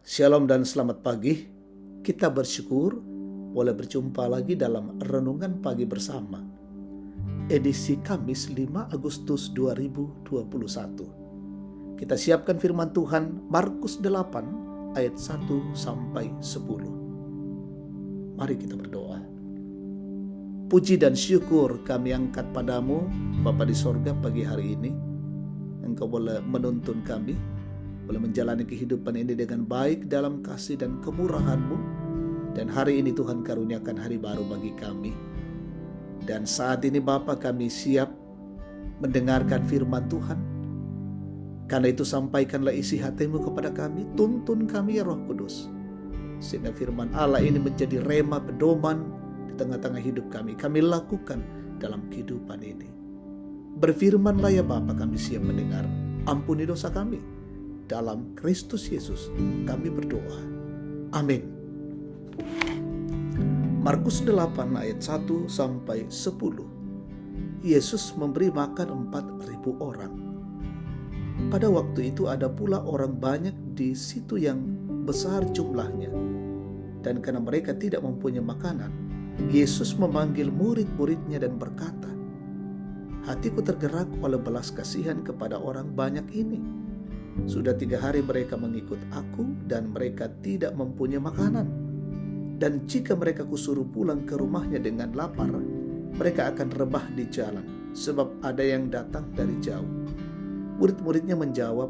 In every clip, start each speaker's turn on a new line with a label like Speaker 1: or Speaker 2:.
Speaker 1: Shalom dan selamat pagi. Kita bersyukur boleh berjumpa lagi dalam Renungan Pagi Bersama. Edisi Kamis 5 Agustus 2021. Kita siapkan firman Tuhan Markus 8 ayat 1 sampai 10. Mari kita berdoa. Puji dan syukur kami angkat padamu, Bapa di sorga, pagi hari ini. Engkau boleh menuntun kami, boleh menjalani kehidupan ini dengan baik dalam kasih dan kemurahan-Mu. Dan hari ini Tuhan karuniakan hari baru bagi kami. Dan saat ini Bapa, kami siap mendengarkan firman Tuhan. Karena itu sampaikanlah isi hati-Mu kepada kami, tuntun kami ya Roh Kudus. Sehingga firman Allah ini menjadi rema pedoman di tengah-tengah hidup kami. Kami lakukan dalam kehidupan ini. Berfirmanlah ya Bapa, kami siap mendengar. Ampuni dosa kami. Dalam Kristus Yesus kami berdoa. Amin. Markus 8 ayat 1 sampai 10. Yesus memberi makan 4.000 orang. Pada waktu itu ada pula orang banyak di situ yang besar jumlahnya. Dan karena mereka tidak mempunyai makanan, Yesus memanggil murid-muridnya dan berkata, "Hatiku tergerak oleh belas kasihan kepada orang banyak ini. Sudah 3 hari mereka mengikut aku dan mereka tidak mempunyai makanan. Dan jika mereka kusuruh pulang ke rumahnya dengan lapar, mereka akan rebah di jalan, sebab ada yang datang dari jauh." Murid-muridnya menjawab,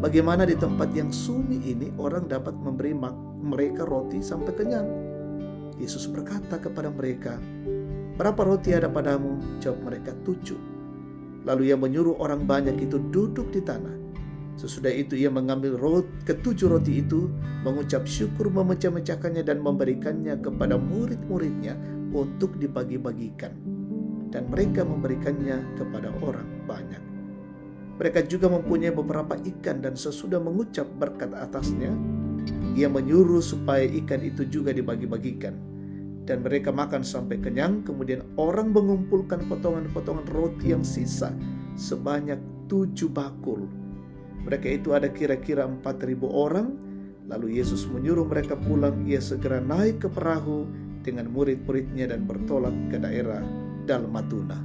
Speaker 1: "Bagaimana di tempat yang sunyi ini orang dapat memberi mereka roti sampai kenyang?" Yesus berkata kepada mereka, "Berapa roti ada padamu?" Jawab mereka, 7. Lalu ia menyuruh orang banyak itu duduk di tanah. Sesudah itu ia mengambil ketujuh roti itu, mengucap syukur, memecah-mecahkannya dan memberikannya kepada murid-muridnya untuk dibagi-bagikan. Dan mereka memberikannya kepada orang banyak. Mereka juga mempunyai beberapa ikan dan sesudah mengucap berkat atasnya, ia menyuruh supaya ikan itu juga dibagi-bagikan. Dan mereka makan sampai kenyang. Kemudian orang mengumpulkan potongan-potongan roti yang sisa sebanyak 7 bakul. Mereka itu ada kira-kira 4.000 orang. Lalu Yesus menyuruh mereka pulang. Ia segera naik ke perahu dengan murid-muridnya dan bertolak ke daerah Dalmatuna.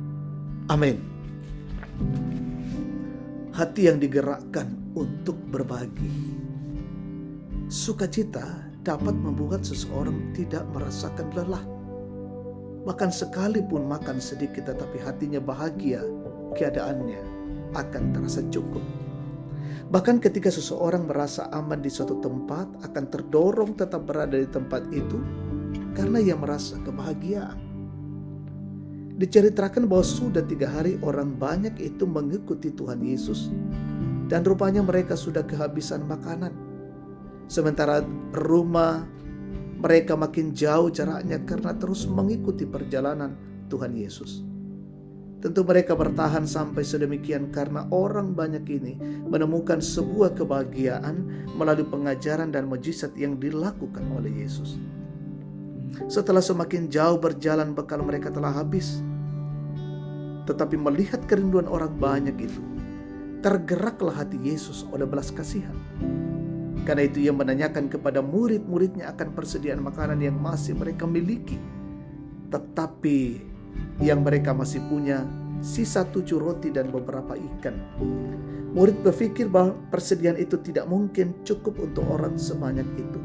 Speaker 1: Amin. Hati yang digerakkan untuk berbagi. Sukacita dapat membuat seseorang tidak merasakan lelah. Bahkan sekalipun makan sedikit tetapi hatinya bahagia, keadaannya akan terasa cukup. Bahkan ketika seseorang merasa aman di suatu tempat, akan terdorong tetap berada di tempat itu karena ia merasa kebahagiaan. Diceritakan bahwa sudah 3 hari orang banyak itu mengikuti Tuhan Yesus, dan rupanya mereka sudah kehabisan makanan. Sementara rumah mereka makin jauh jaraknya karena terus mengikuti perjalanan Tuhan Yesus. Tentu mereka bertahan sampai sedemikian karena orang banyak ini menemukan sebuah kebahagiaan melalui pengajaran dan mujizat yang dilakukan oleh Yesus. Setelah semakin jauh berjalan, bekal mereka telah habis. Tetapi melihat kerinduan orang banyak itu, tergeraklah hati Yesus oleh belas kasihan. Karena itu ia menanyakan kepada murid-muridnya akan persediaan makanan yang masih mereka miliki. Tetapi yang mereka masih punya sisa 7 roti dan beberapa ikan. Murid berpikir bahwa persediaan itu tidak mungkin cukup untuk orang sebanyak itu.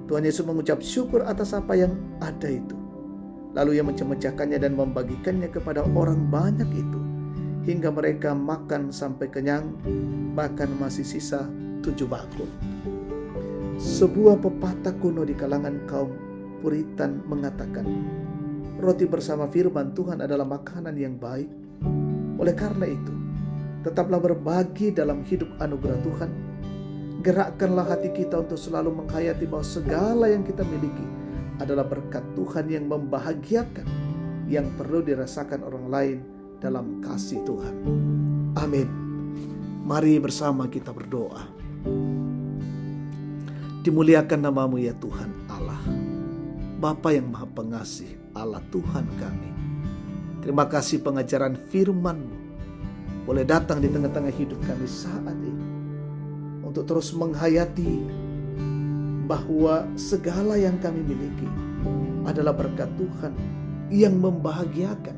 Speaker 1: Tuhan Yesus mengucap syukur atas apa yang ada itu. Lalu ia memecah-mecahkannya dan membagikannya kepada orang banyak itu, hingga mereka makan sampai kenyang, bahkan masih sisa 7 bakul. Sebuah pepatah kuno di kalangan kaum Puritan mengatakan, roti bersama firman Tuhan adalah makanan yang baik. Oleh karena itu, tetaplah berbagi dalam hidup anugerah Tuhan. Gerakkanlah hati kita untuk selalu menghayati bahwa segala yang kita miliki adalah berkat Tuhan yang membahagiakan, yang perlu dirasakan orang lain dalam kasih Tuhan. Amin. Mari bersama kita berdoa. Dimuliakan namamu ya Tuhan Allah, Bapa yang Maha Pengasih, Allah Tuhan kami. Terima kasih pengajaran firman-Mu boleh datang di tengah-tengah hidup kami saat ini, untuk terus menghayati bahwa segala yang kami miliki adalah berkat Tuhan yang membahagiakan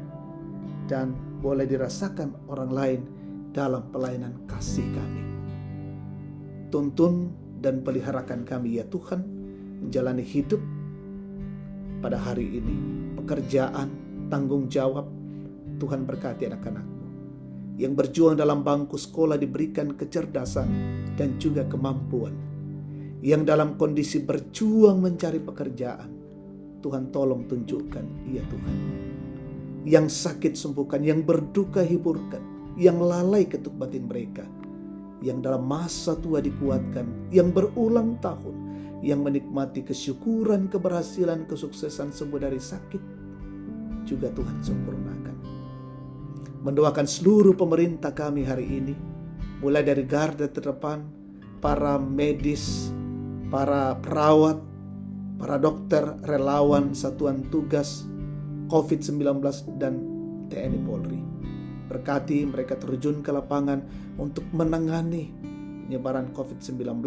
Speaker 1: dan boleh dirasakan orang lain dalam pelayanan kasih kami. Tuntun dan peliharakan kami ya Tuhan, menjalani hidup pada hari ini, pekerjaan, tanggung jawab. Tuhan berkati anak-anak-Mu yang berjuang dalam bangku sekolah, diberikan kecerdasan dan juga kemampuan. Yang dalam kondisi berjuang mencari pekerjaan, Tuhan tolong tunjukkan, iya Tuhan. Yang sakit sembuhkan, yang berduka hiburkan, yang lalai ketuk batin mereka. Yang dalam masa tua dikuatkan, yang berulang tahun, yang menikmati kesyukuran, keberhasilan, kesuksesan sembuh dari sakit, juga Tuhan sempurnakan. Mendoakan seluruh pemerintah kami hari ini, mulai dari garda terdepan, para medis, para perawat, para dokter, relawan, satuan tugas COVID-19 dan TNI Polri. Berkati mereka terjun ke lapangan untuk menangani penyebaran COVID-19.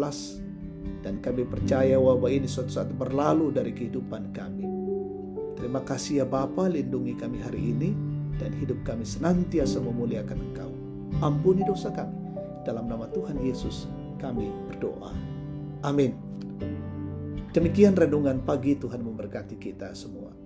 Speaker 1: Dan kami percaya wabah ini suatu saat berlalu dari kehidupan kami. Terima kasih ya Bapa, lindungi kami hari ini dan hidup kami senantiasa memuliakan Engkau. Ampuni dosa kami. Dalam nama Tuhan Yesus kami berdoa. Amin. Demikian renungan pagi, Tuhan memberkati kita semua.